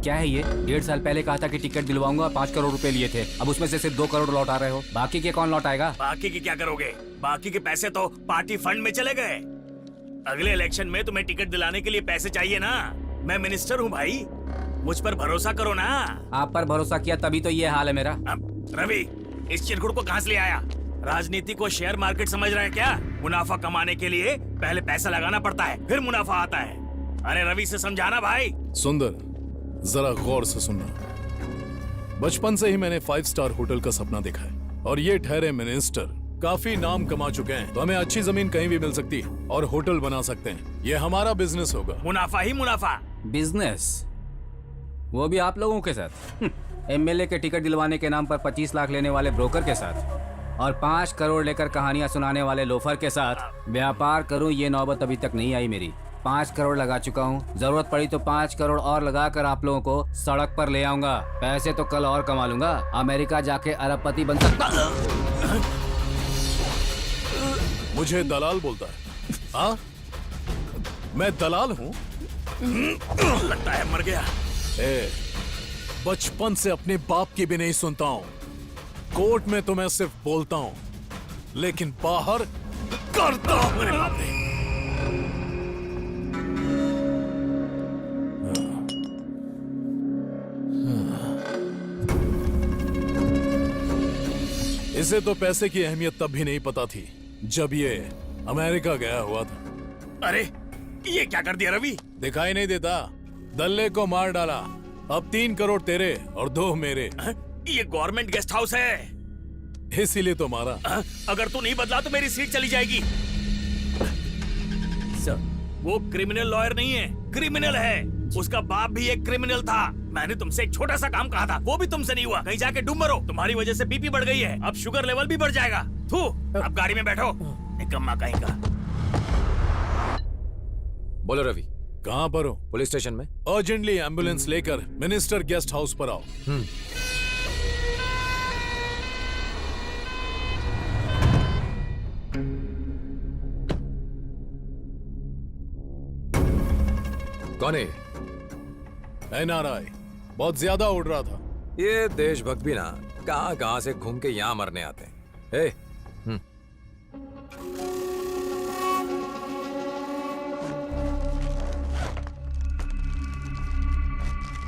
क्या है ये? 1.5 साल पहले कहा था कि टिकट दिलवाऊंगा, 5 करोड़ रुपए लिए थे। अब उसमें से सिर्फ 2 करोड़ लौटा रहे हो। बाकी के कौन लौटाएगा? बाकी की क्या करोगे? बाकी के पैसे तो पार्टी फंड में चले गए। अगले इलेक्शन में तुम्हें टिकट दिलाने के लिए पैसे चाहिए ना। मैं मिनिस्टर हूँ भाई, मुझ पर भरोसा करो ना। आप पर भरोसा किया तभी तो ये हाल है मेरा। रवि, इस चिरकुट को कहाँ से ले आया? राजनीति को शेयर मार्केट समझ रहा है क्या? मुनाफा कमाने के लिए पहले पैसा लगाना पड़ता है, फिर मुनाफा आता है। अरे रवि से समझाना भाई। सुंदर, जरा गौर से सुनना। बचपन से ही मैंने 5 स्टार होटल का सपना देखा है और ये ठहरे मिनिस्टर काफी नाम कमा चुके हैं, तो हमें अच्छी जमीन कहीं भी मिल सकती है और होटल बना सकते हैं। ये हमारा बिजनेस होगा। मुनाफा ही मुनाफा। बिजनेस, वो भी आप लोगों के साथ? एमएलए के टिकट दिलवाने के नाम पर 25 लाख लेने वाले ब्रोकर के साथ और 5 करोड़ लेकर कहानियां सुनाने वाले लोफर के साथ व्यापार करूं, ये नौबत अभी तक नहीं आई मेरी। 5 करोड़ लगा चुका हूं, जरूरत पड़ी तो 5 करोड़ और लगाकर आप लोगों को सड़क पर ले आऊंगा। पैसे तो कल और कमा लूंगा, अमेरिका जाके अरबपति बन सकता। मुझे दलाल बोलता है? हाँ, मैं दलाल हूँ? लगता है मर गया। बचपन से अपने बाप की भी नहीं सुनता हूँ। कोर्ट में तो मैं सिर्फ बोलता हूँ, लेकिन बाहर करता हूँ। मेरे बाप ने इसे तो पैसे की अहमियत तब भी नहीं पता थी जब ये अमेरिका गया हुआ था। अरे ये क्या कर दिया रवि? दिखाई नहीं देता? दल्ले को मार डाला। अब 3 करोड़ तेरे और 2 मेरे। ये गवर्नमेंट गेस्ट हाउस है, इसीलिए तो मारा। अगर तू नहीं बदला तो मेरी सीट चली जाएगी। वो क्रिमिनल लॉयर नहीं है, क्रिमिनल है। उसका बाप भी एक क्रिमिनल था। मैंने तुमसे एक छोटा सा काम कहा था, वो भी तुमसे नहीं हुआ। कहीं जाके डूब मरो। तुम्हारी वजह से बीपी बढ़ गई है, अब शुगर लेवल भी बढ़ जाएगा। थू, अब गाड़ी में बैठो। निकम्मा कहीं का। बोलो रवि, कहाँ पर हो? पुलिस स्टेशन में। अर्जेंटली एम्बुलेंस लेकर मिनिस्टर गेस्ट हाउस पर आओ। कौन है? एनआरआई, बहुत ज्यादा उड़ रहा था। ये देशभक्त भी ना कहां कहां से घूम के यहां मरने आते हैं।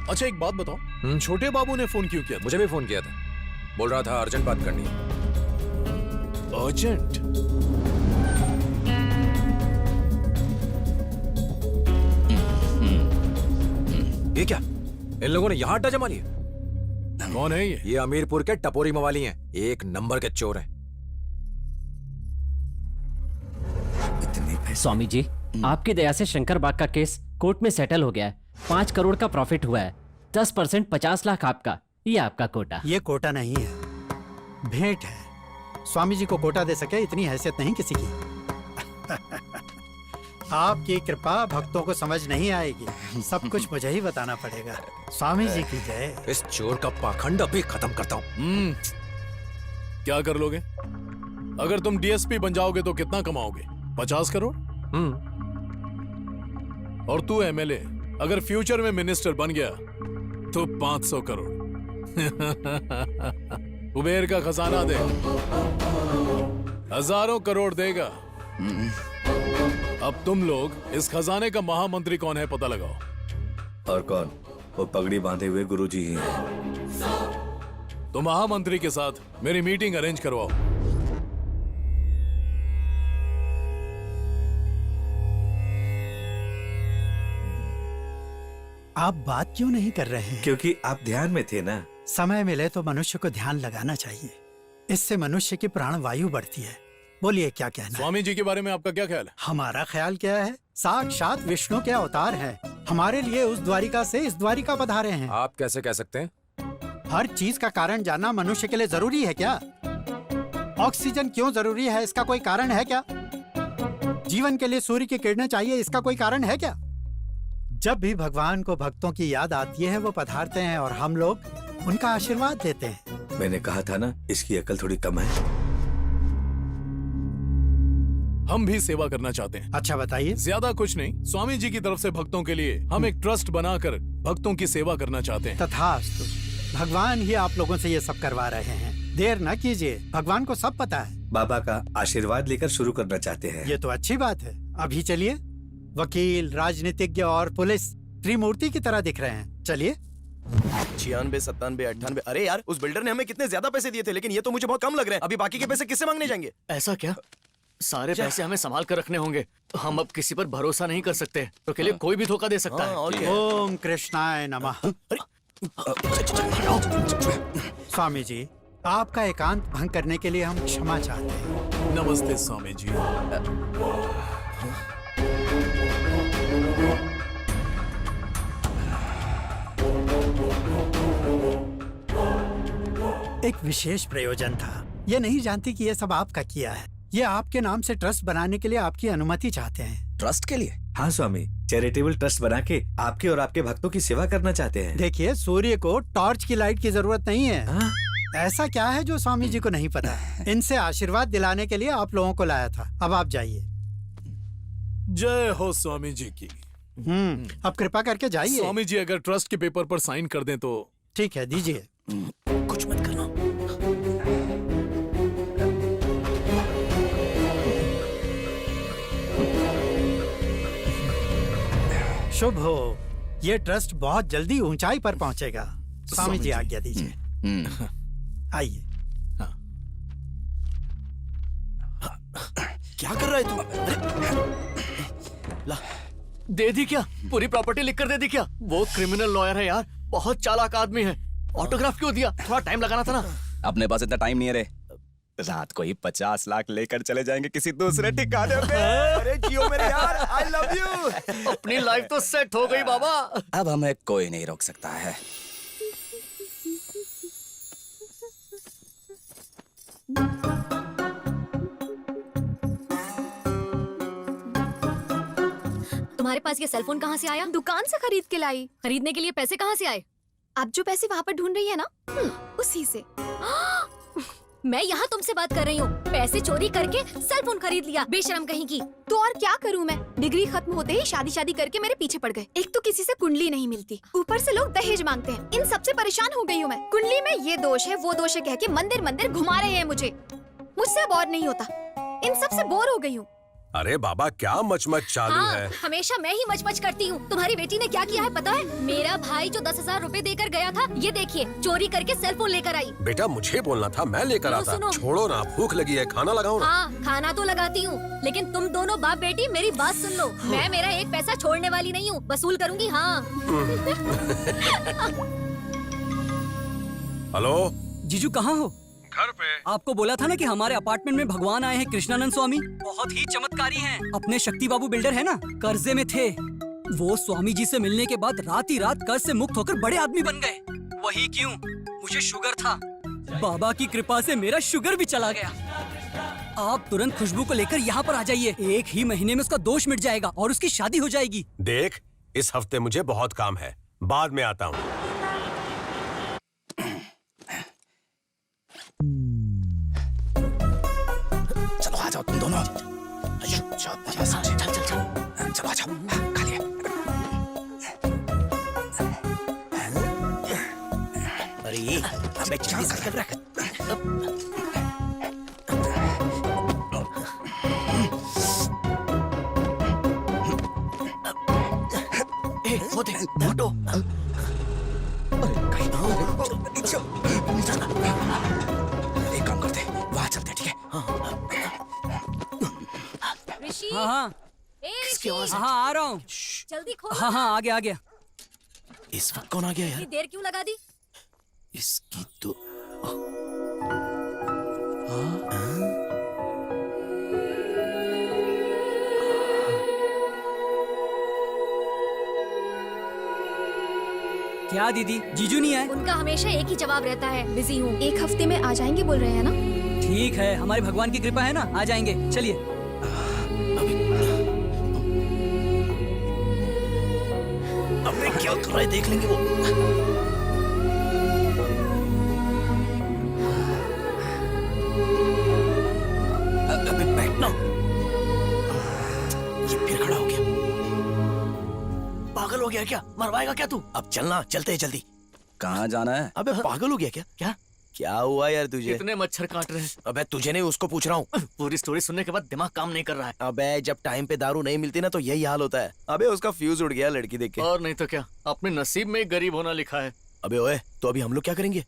अच्छा एक बात बताओ, छोटे बाबू ने फोन क्यों किया था? मुझे भी फोन किया था, बोल रहा था अर्जेंट बात करनी है। अर्जेंट? ये क्या, इन लोगों ने यहाँ अड्डा जमा लिया? कौन है ये? ये अमीरपुर के टपोरी मवाली हैं, एक नंबर के चोर हैं। स्वामी जी, आपकी दया से शंकर बाग का केस कोर्ट में सेटल हो गया है। 5 करोड़ का प्रॉफिट हुआ है। 10% 50 लाख आपका, ये आपका कोटा। ये कोटा नहीं है, भेंट है। स्वामी जी को कोटा दे सके इतनी हैसियत नहीं किसी की। आपकी कृपा भक्तों को समझ नहीं आएगी, सब कुछ मुझे ही बताना पड़ेगा। स्वामी जी की जय। इस चोर का पाखंड अभी खत्म करता हूँ। क्या कर लोगे? अगर तुम डीएसपी बन जाओगे तो कितना कमाओगे? 50 करोड़? और तू एमएलए अगर फ्यूचर में मिनिस्टर बन गया तो 500 करोड़। कुबेर का खजाना दे, हजारों करोड़ देगा। अब तुम लोग इस खजाने का महामंत्री कौन है पता लगाओ। और कौन? वो पगड़ी बांधे हुए गुरुजी ही हैं। तो महामंत्री के साथ मेरी मीटिंग अरेंज करवाओ। आप बात क्यों नहीं कर रहे हैं? क्योंकि आप ध्यान में थे ना। समय मिले तो मनुष्य को ध्यान लगाना चाहिए, इससे मनुष्य की प्राण वायु बढ़ती है। बोलिए क्या कहना है? स्वामी जी के बारे में आपका क्या ख्याल है? हमारा ख्याल क्या है? साक्षात विष्णु के अवतार हैं, हमारे लिए उस द्वारिका से इस द्वारिका पधारे हैं। आप कैसे कह सकते हैं? हर चीज का कारण जानना मनुष्य के लिए जरूरी है क्या? ऑक्सीजन क्यों जरूरी है, इसका कोई कारण है क्या? जीवन के लिए सूर्य की किरणें चाहिए, इसका कोई कारण है क्या? जब भी भगवान को भक्तों की याद आती है वो पधारते हैं और हम लोग उनका आशीर्वाद देते हैं। मैंने कहा था ना, इसकी अकल थोड़ी कम है। हम भी सेवा करना चाहते हैं। अच्छा बताइए। ज्यादा कुछ नहीं, स्वामी जी की तरफ से भक्तों के लिए हम एक ट्रस्ट बनाकर भक्तों की सेवा करना चाहते हैं। तथास्तु, भगवान ही आप लोगों से ये सब करवा रहे हैं। देर न कीजिए, भगवान को सब पता है। बाबा का आशीर्वाद लेकर शुरू करना चाहते हैं। ये तो अच्छी बात है। अभी चलिए। वकील, राजनीतिज्ञ और पुलिस त्रिमूर्ति की तरह दिख रहे हैं। चलिए। 96, 97, 98। अरे यार, उस बिल्डर ने हमें कितने ज्यादा पैसे दिए थे, लेकिन ये तो मुझे बहुत कम लग रहे हैं। अभी बाकी के पैसे किससे मांगने जाएंगे? ऐसा क्या? सारे पैसे हमें संभाल कर रखने होंगे। हम अब किसी पर भरोसा नहीं कर सकते। तो के लिए कोई भी धोखा दे सकता है। और क्या? ओम कृष्णाय नमः। स्वामी जी, आपका एकांत भंग करने के लिए हम क्षमा चाहते हैं। नमस्ते स्वामी जी। एक विशेष प्रयोजन था। ये नहीं जानती कि ये सब आपका किया है। ये आपके नाम से ट्रस्ट बनाने के लिए आपकी अनुमति चाहते हैं। ट्रस्ट के लिए? हाँ स्वामी, चैरिटेबल ट्रस्ट बना के आपके और आपके भक्तों की सेवा करना चाहते हैं। देखिए, सूर्य को टॉर्च की लाइट की जरूरत नहीं है। हाँ? ऐसा क्या है जो स्वामी जी को नहीं पता? इनसे आशीर्वाद दिलाने के लिए आप लोगों को लाया था। अब आप जाइए। जय हो स्वामी जी की। अब कृपा करके जाइए। स्वामी जी अगर ट्रस्ट के पेपर पर साइन कर दें तो। ठीक है, दीजिए। कुछ मत करना। शुभ हो। ये ट्रस्ट बहुत जल्दी ऊंचाई पर पहुंचेगा। स्वामी जी आज्ञा दीजिए। आइए। क्या कर रहा है तू? ला, दे दी क्या? पूरी प्रॉपर्टी लिख कर दे दी क्या? वो क्रिमिनल लॉयर है यार, बहुत चालाक आदमी है। ऑटोग्राफ क्यों दिया? थोड़ा टाइम लगाना था ना। अपने पास इतना टाइम नहीं है रे। रात को ही 50 लाख लेकर चले जाएंगे किसी दूसरे ठिकाने पे। अरे जियो मेरे यार, आई लव यू। अपनी लाइफ तो सेट हो गई बाबा। अब हमें कोई नहीं रोक सकता है। तुम्हारे पास ये सेलफोन कहाँ से आया? दुकान से खरीद के लाई। खरीदने के लिए पैसे कहाँ से आए? आप जो पैसे वहाँ पर ढूंढ रही है ना, उसी से। मैं यहाँ तुमसे बात कर रही हूँ। पैसे चोरी करके सेलफोन खरीद लिया, बेशरम कहीं की। तो और क्या करूँ मैं? डिग्री खत्म होते ही शादी करके मेरे पीछे पड़ गए। एक तो किसी से कुंडली नहीं मिलती, ऊपर से लोग दहेज मांगते हैं। इन सबसे परेशान हो गई हूँ मैं। कुंडली में ये दोष है, वो दोष है कह के मंदिर मंदिर घुमा रहे हैं मुझे। मुझसे अब और नहीं होता। इन सबसे बोर हो गई हूँ। अरे बाबा, क्या मचमच चालू हाँ, है? हमेशा मैं ही मच करती हूँ। तुम्हारी बेटी ने क्या किया है पता है? मेरा भाई जो 10,000 रुपए देकर गया था, ये देखिए चोरी करके सेलफोन लेकर आई। बेटा मुझे बोलना था, मैं लेकर सुनो, आता। सुनो। छोड़ो ना, भूख लगी है, खाना लगाओ ना। हाँ, खाना तो लगाती हूँ, लेकिन तुम दोनों बाप बेटी मेरी बात सुन लो। मैं मेरा एक पैसा छोड़ने वाली नहीं हूँ, वसूल करूंगी। हाँ। हेलो जीजू कहाँ हो? घर पे। आपको बोला था ना कि हमारे अपार्टमेंट में भगवान आए हैं, कृष्णानंद स्वामी। बहुत ही चमत्कारी हैं। अपने शक्ति बाबू बिल्डर है ना, कर्जे में थे। वो स्वामी जी से मिलने के बाद रात ही रात कर्ज से मुक्त होकर बड़े आदमी बन गए। वही क्यों, मुझे शुगर था। बाबा की कृपा से मेरा शुगर भी चला गया। आप तुरंत खुशबू को लेकर यहाँ पर आ जाइए। 1 ही महीने में उसका दोष मिट जाएगा और उसकी शादी हो जाएगी। देख, इस हफ्ते मुझे बहुत काम है, बाद में आता हूँ। चलो आ जाओ तुम दोनों। चलो आ जाओ, खा लिया। अरे ये अबे क्या कर रहा है? वो देख, फोटो। एक काम करते, वहाँ चलते, ठीक है? ऋषि, हाँ हाँ ए ऋषि, हाँ आ रहा हूँ। जल्दी खोलो। हाँ हाँ आ गया आ गया। इस वक्त कौन आ गया यार? इतनी देर क्यों लगा दी? इसकी तो क्या दीदी, जीजू नहीं आए? उनका हमेशा एक ही जवाब रहता है, बिजी हूँ। 1 हफ्ते में आ जाएंगे बोल रहे हैं ना? ठीक है, हमारे भगवान की कृपा है ना, आ जाएंगे। चलिए। अबे क्या कर रहा है, देख लेंगे वो। अबे बैठना। ये फिर खड़ा हो गया। पागल पागल हो गया क्या? मरवाएगा क्या तू? अब चलना, चलते हैं जल्दी। कहाँ जाना है? अबे पागल हो गया क्या? क्या क्या हुआ यार तुझे? कितने मच्छर काट रहे हैं। अबे तुझे नहीं, उसको पूछ रहा हूँ। पूरी स्टोरी सुनने के बाद दिमाग काम नहीं कर रहा है। अबे जब टाइम पे दारू नहीं मिलती ना तो यही हाल होता है। अबे उसका फ्यूज उड़ गया लड़की देख के। और नहीं तो क्या, अपने नसीब में ही गरीब होना लिखा है। अबे ओए, तो अभी हम लोग क्या करेंगे?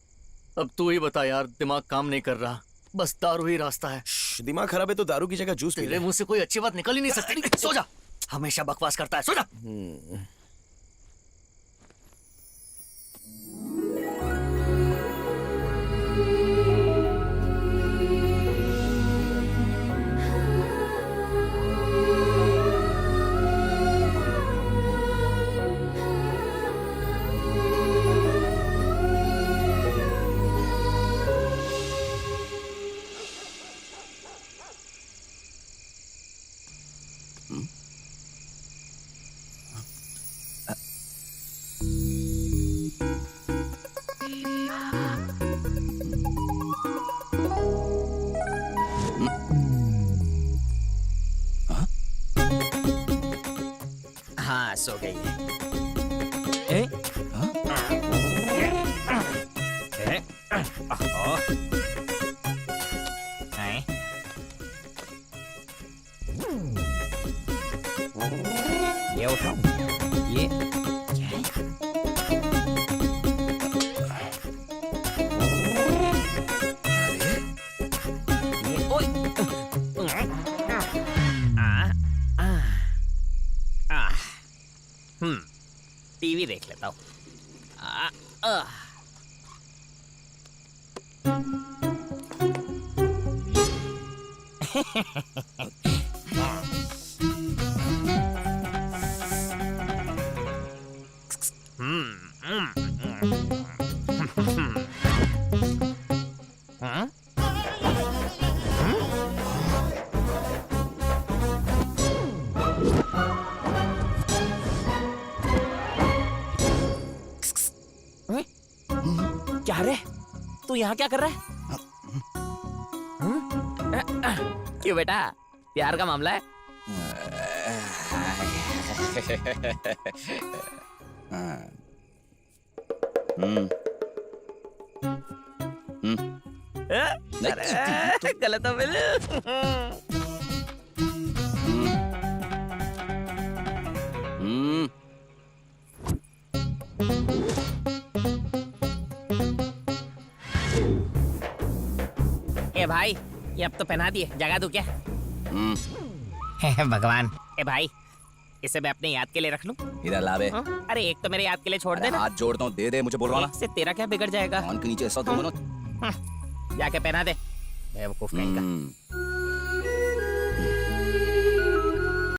अब तू ही बता यार, दिमाग काम नहीं कर रहा, बस दारू ही रास्ता है। दिमाग खराब है तो दारू की जगह जूस पी तेरे ले। मुंह से कोई अच्छी बात निकल ही नहीं सकती। सो जा, हमेशा बकवास करता है, सो जा। हाँ सो गई है। ये उठाओ, ये टीवी देख लेता हूँ। क्या रे, तू यहाँ क्या कर रहा है? क्यों बेटा, प्यार का मामला है? गलत हो ए भाई, ये अब तो पहना दिए, जगा दूं क्या? भगवान। ए भाई, इसे मैं अपने याद के लिए रख लूं? इधर ला बे। अरे एक तो मेरे याद के लिए छोड़ दे ना। हाथ जोड़ता हूँ, दे दे मुझे बोलवा ना। इससे तेरा क्या बिगड़ जाएगा? कान के नीचे ऐसा दूंगा ना। जाके पहना दे, बेवकूफ कहीं का।